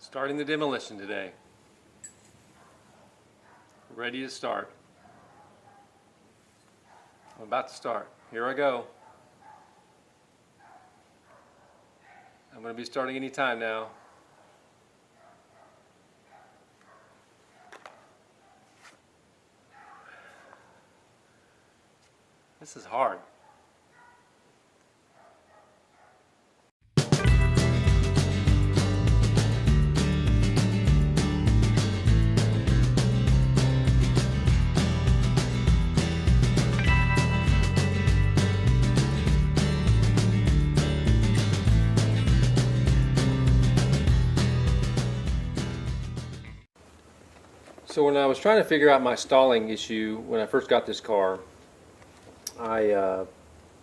Starting the demolition today. Ready to start. I'm about to start. Here I go. I'm going to be starting any time now. This is hard. So when I was trying to figure out my stalling issue when I first got this car, I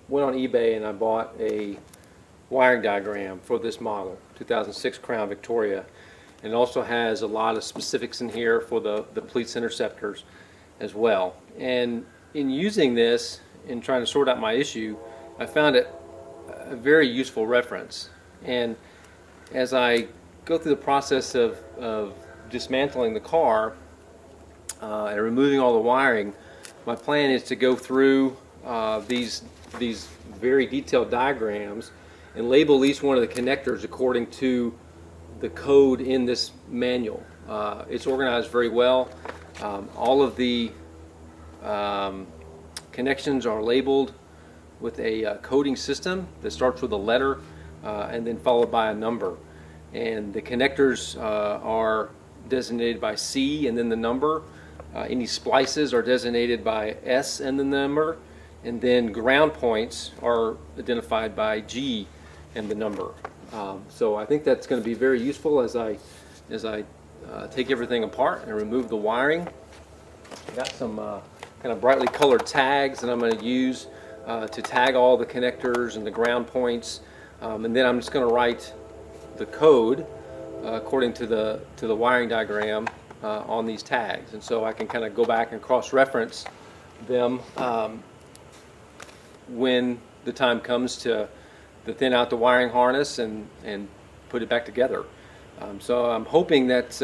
went on eBay and I bought a wiring diagram for this model, 2006 Crown Victoria. And it also has a lot of specifics in here for the police interceptors as well. And in using this and trying to sort out my issue, I found it a very useful reference. And as I go through the process of dismantling the car, and removing all the wiring, my plan is to go through these very detailed diagrams and label each one of the connectors according to the code in this manual. It's organized very well. All of the connections are labeled with a coding system that starts with a letter and then followed by a number. And the connectors are designated by C and then the number. Any splices are designated by S and the number, and then ground points are identified by G and the number. So I think that's going to be very useful as I take everything apart and remove the wiring. I got some kind of brightly colored tags that I'm going to use to tag all the connectors and the ground points, and then I'm just going to write the code according to the wiring diagram on these tags, and so I can kind of go back and cross-reference them when the time comes to thin out the wiring harness and put it back together. So I'm hoping that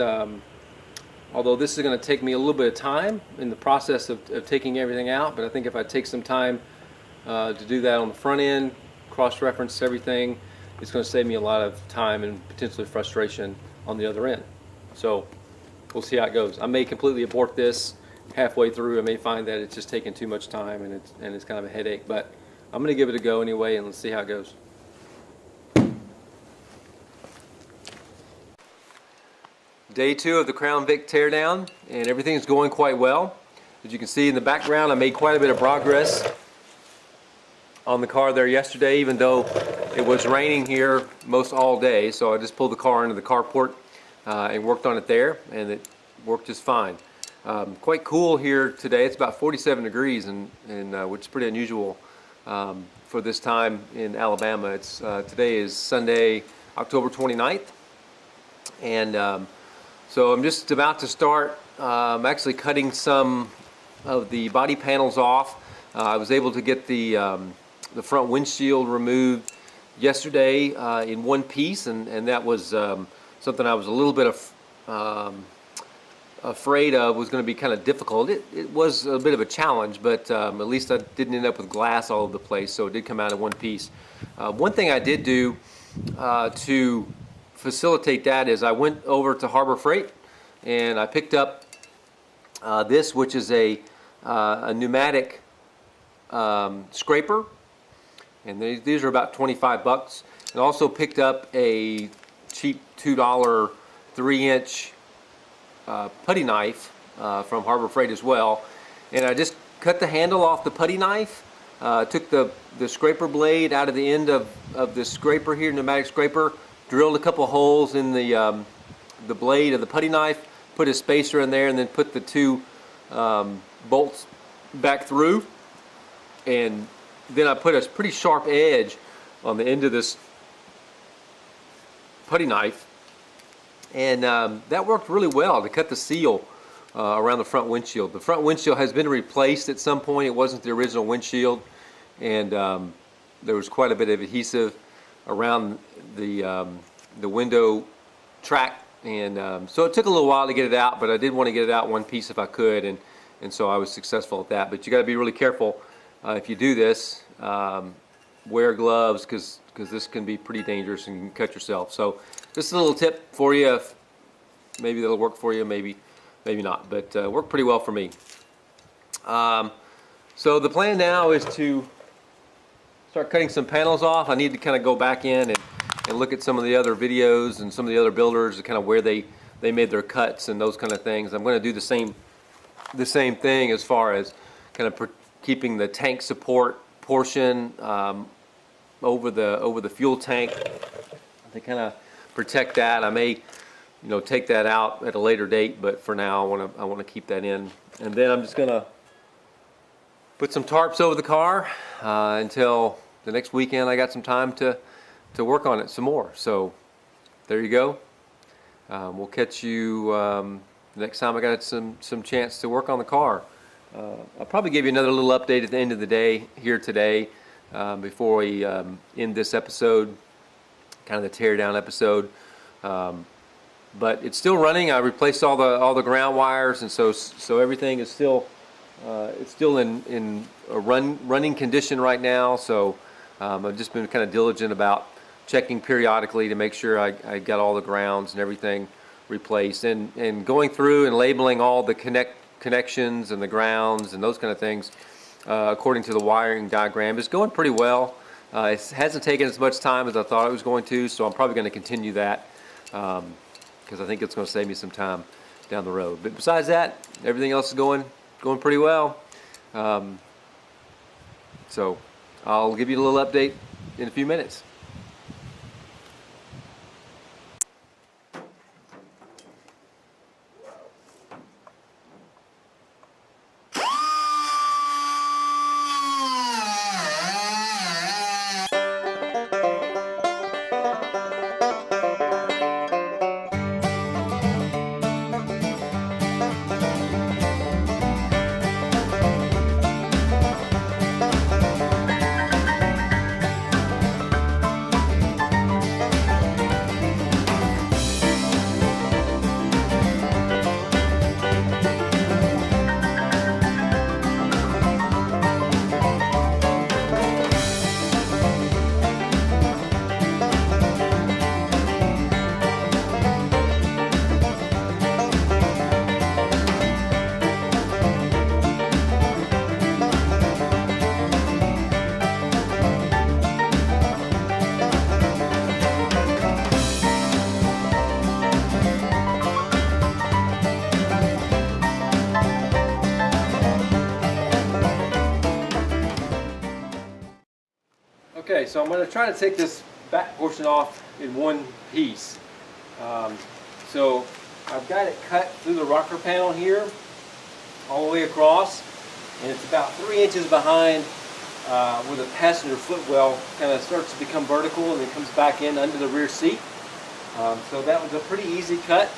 although this is going to take me a little bit of time in the process of taking everything out, but I think if I take some time to do that on the front end, cross-reference everything, it's going to save me a lot of time and potentially frustration on the other end. So we'll see how it goes. I may completely abort this halfway through. I may find that it's just taking too much time and it's kind of a headache, but I'm going to give it a go anyway, and let's see how it goes. Day 2 of the Crown Vic teardown, and everything is going quite well. As you can see in the background, I made quite a bit of progress on the car there yesterday, even though it was raining here most all day. So I just pulled the car into the carport and worked on it there, and it worked just fine. Quite cool here today. It's about 47 degrees, which is pretty unusual for this time in Alabama. Today is Sunday, October 29th, and so I'm just about to start. I'm actually cutting some of the body panels off. I was able to get the front windshield removed yesterday in one piece, and that was something I was a little bit afraid of was going to be kind of difficult. It was a bit of a challenge, but at least I didn't end up with glass all over the place, so it did come out in one piece. One thing I did do to facilitate that is I went over to Harbor Freight and I picked up this, which is a pneumatic scraper, and these are about 25 bucks. And also picked up a cheap $2 3-inch putty knife from Harbor Freight as well. And I just cut the handle off the putty knife, took the scraper blade out of the end of the scraper here, pneumatic scraper, drilled a couple holes in the blade of the putty knife, put a spacer in there, and then put the two bolts back through. And then I put a pretty sharp edge on the end of this putty knife, and that worked really well to cut the seal around the front windshield. The front windshield has been replaced at some point. It wasn't the original windshield, and there was quite a bit of adhesive around the window track And so it took a little while to get it out, but I did want to get it out one piece if I could, and so I was successful at that. But you got to be really careful if you do this. Wear gloves because this can be pretty dangerous and you can cut yourself. So just a little tip for you. If maybe that'll work for you, maybe not, but worked pretty well for me. So the plan now is to start cutting some panels off. I need to kind of go back in and look at some of the other videos and some of the other builders and kind of where they made their cuts and those kind of things. I'm going to do the same thing as far as kind of keeping the tank support portion over the fuel tank to kind of protect that. I may take that out at a later date, but for now I want to keep that in. And then I'm just going to put some tarps over the car until the next weekend. I got some time to work on it some more. So there you go. We'll catch you next time I got some chance to work on the car. I'll probably give you another little update at the end of the day here today before we end this episode, kind of the teardown episode. But it's still running. I replaced all the ground wires, and so everything is still it's still in a running condition right now. So I've just been kind of diligent about checking periodically to make sure I got all the grounds and everything replaced, and going through and labeling all the connections and the grounds and those kind of things according to the wiring diagram is going pretty well. It hasn't taken as much time as I thought it was going to, so I'm probably going to continue that because I think it's going to save me some time down the road. But besides that, everything else is going pretty well. So I'll give you a little update in a few minutes. Okay, so I'm going to try to take this back portion off in one piece. So I've got it cut through the rocker panel here, all the way across, and it's about 3 inches behind where the passenger footwell kind of starts to become vertical and then comes back in under the rear seat. So that was a pretty easy cut.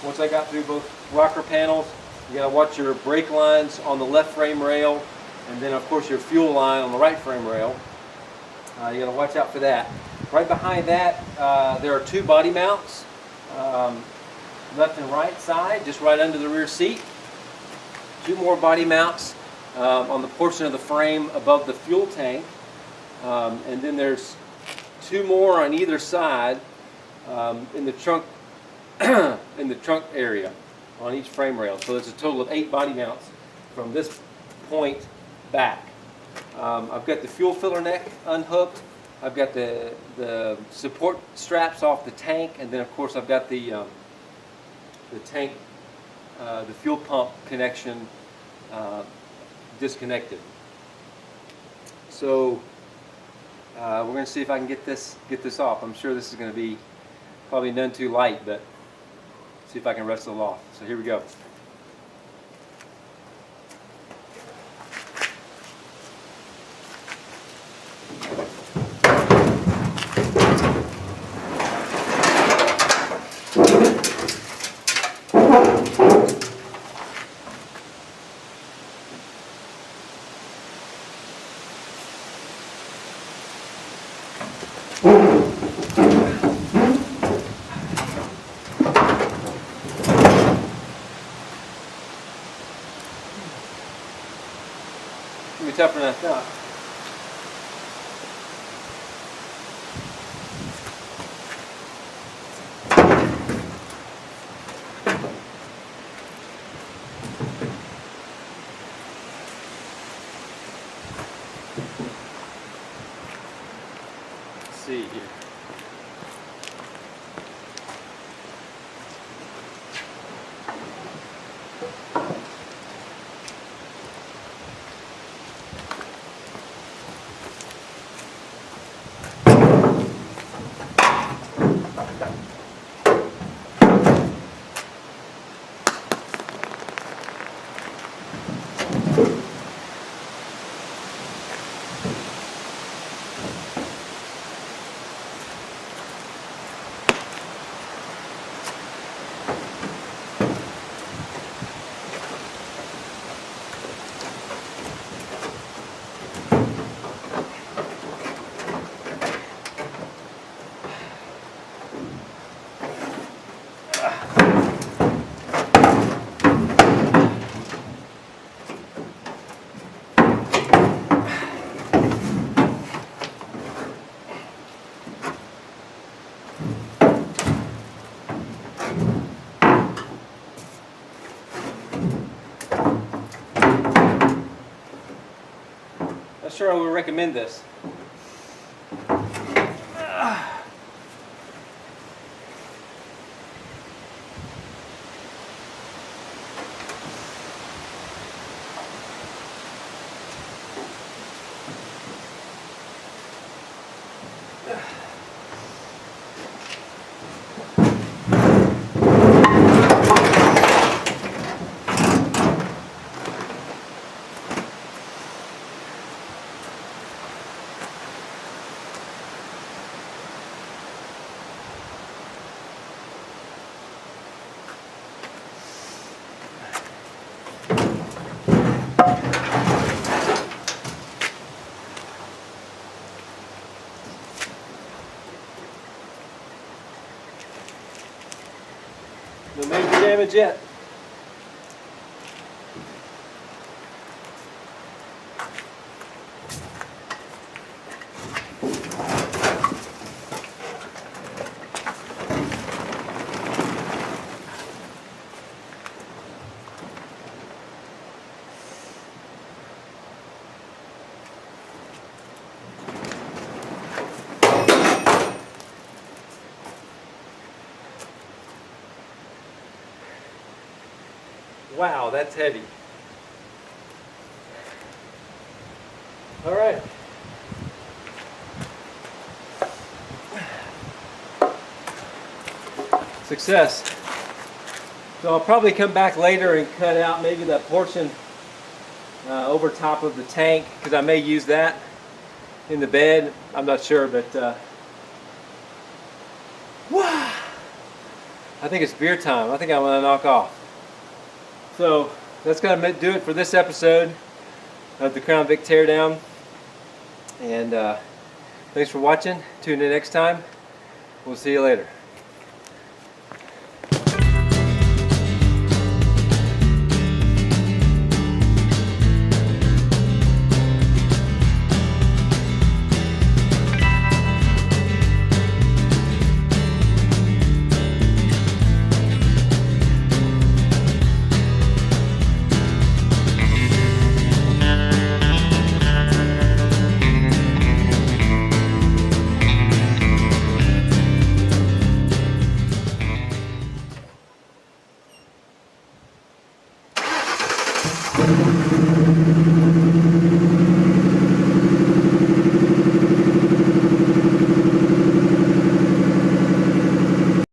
Once I got through both rocker panels, you got to watch your brake lines on the left frame rail, and then of course your fuel line on the right frame rail. You got to watch out for that. Right behind that, there are two body mounts, left and right side, just right under the rear seat. Two more body mounts on the portion of the frame above the fuel tank, and then there's two more on either side in the trunk area on each frame rail. So there's a total of 8 body mounts from this point back. I've got the fuel filler neck unhooked. I've got the support straps off the tank, and then of course I've got the tank, the fuel pump connection disconnected. So we're going to see if I can get this off. I'm sure this is going to be probably none too light, but see if I can wrestle it off. So here we go. be tougher than I thought. Let's see here. Not sure I would recommend this. No major damage yet. Wow, that's heavy. All right. Success. So I'll probably come back later and cut out maybe that portion over top of the tank, because I may use that in the bed. I'm not sure, but wow. I think it's beer time. I think I'm gonna knock off. So that's going to do it for this episode of the Crown Vic Teardown. And thanks for watching. Tune in next time. We'll see you later.